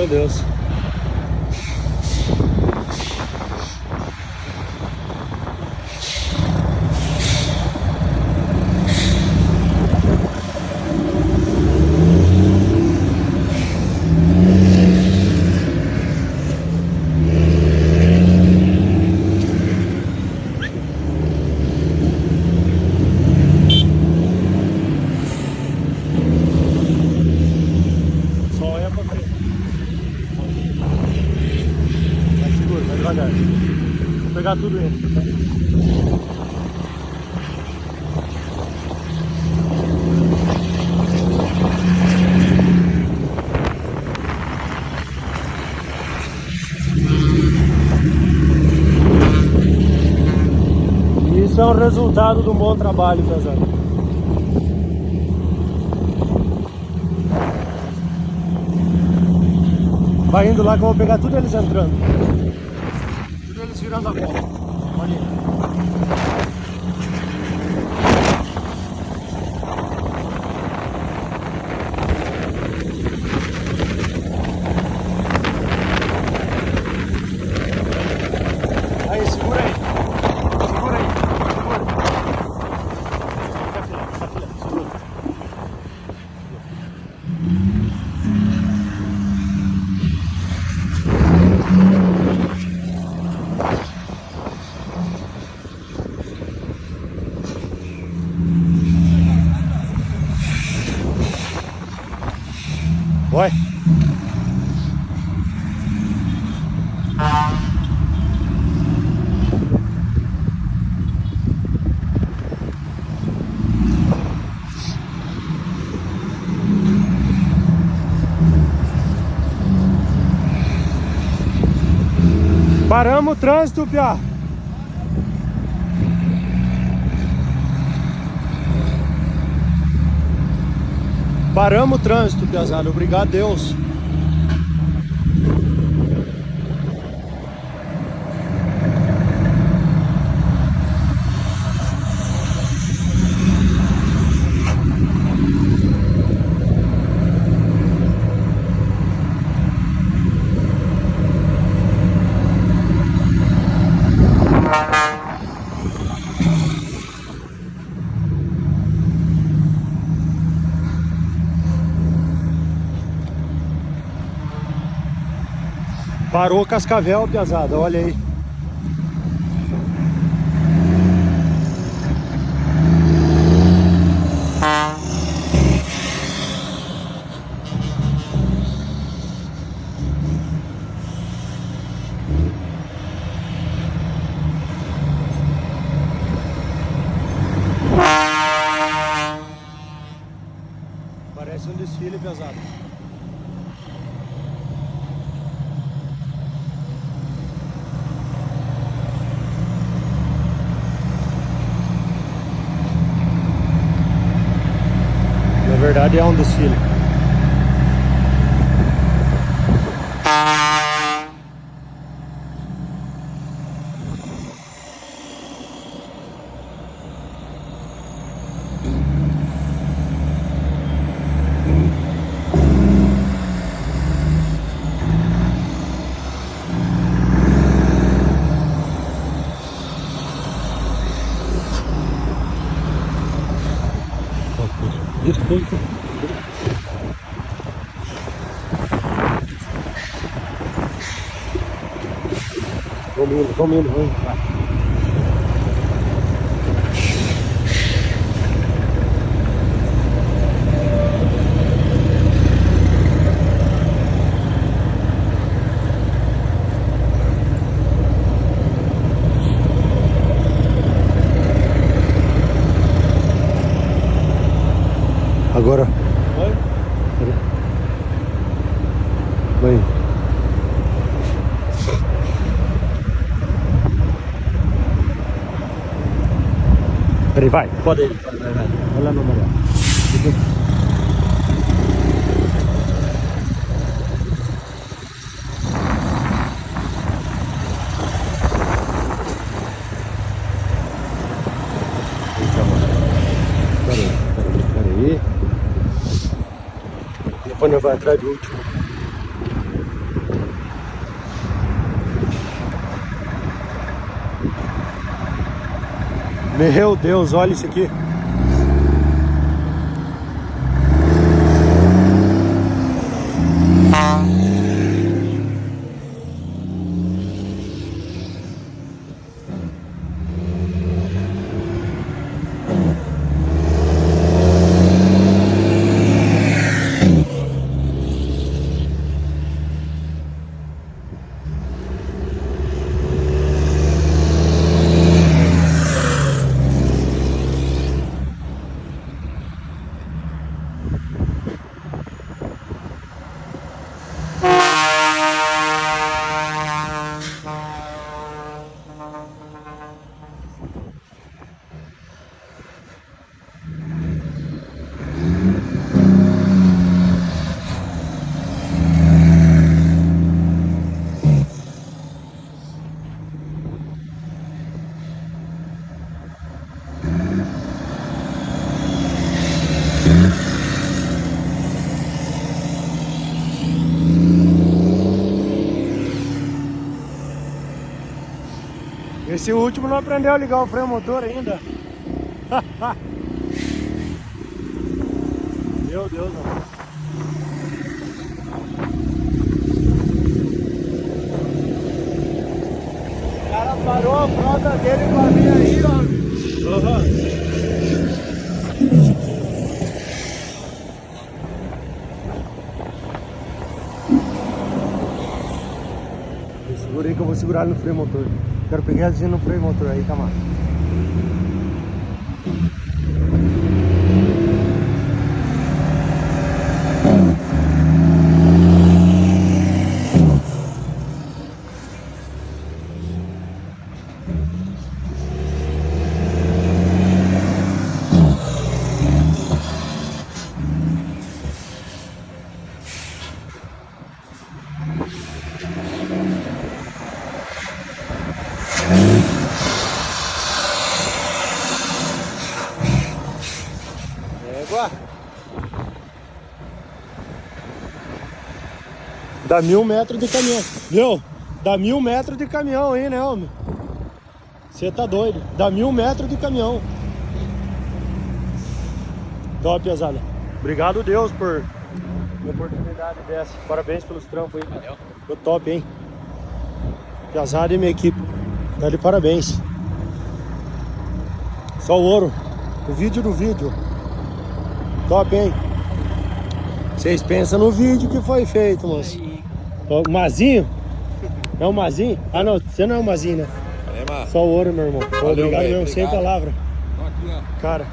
Meu Deus. Só olha pra frente. Vai seguro, vai devagar. Vou pegar tudo ele. Isso é um resultado de um bom trabalho, pesado. Vai indo lá que eu vou pegar tudo eles entrando. Tudo eles virando a volta. Olha aí. Aí, segura aí. Segura aí. Segura. Fica aqui, segura. Vai. Paramos o trânsito, piá. Paramos o trânsito, piazada. Obrigado a Deus. Parou Cascavel, piazada, olha aí. Parece um desfile, pesado. Na verdade é um desfile. Desculpa. Vamos indo, vai. Agora. Oi? Vai. Peraí, vai. Pode ir. Vai lá no amarelo. Peraí. Depois nós vamos atrás do último. Meu Deus, olha isso aqui. Esse último não aprendeu a ligar o freio motor ainda. Meu Deus, mano. O cara parou a frota dele pra mim aí, ó. Segura aí que eu vou segurar ele no freio motor. Quero pegar ele no freio motor aí, tá, mano? Égua. Dá 1000 metros de caminhão. Viu? Dá 1000 metros de caminhão aí, né, homem? Você tá doido. Dá 1000 metros de caminhão. Top, pesada. Obrigado, Deus, por uma oportunidade dessa. Parabéns pelos trampos aí. Valeu. Ficou top, hein? Pesada e minha equipe. Tá de parabéns. Só o ouro. O vídeo do vídeo. Top, hein? Vocês pensam no vídeo que foi feito, moço. O Mazinho? É o Mazinho? Ah, não. Você não é o Mazinho, né? Só o ouro, meu irmão. Valeu, obrigado, mesmo. Sem palavra. Aqui, ó. Cara.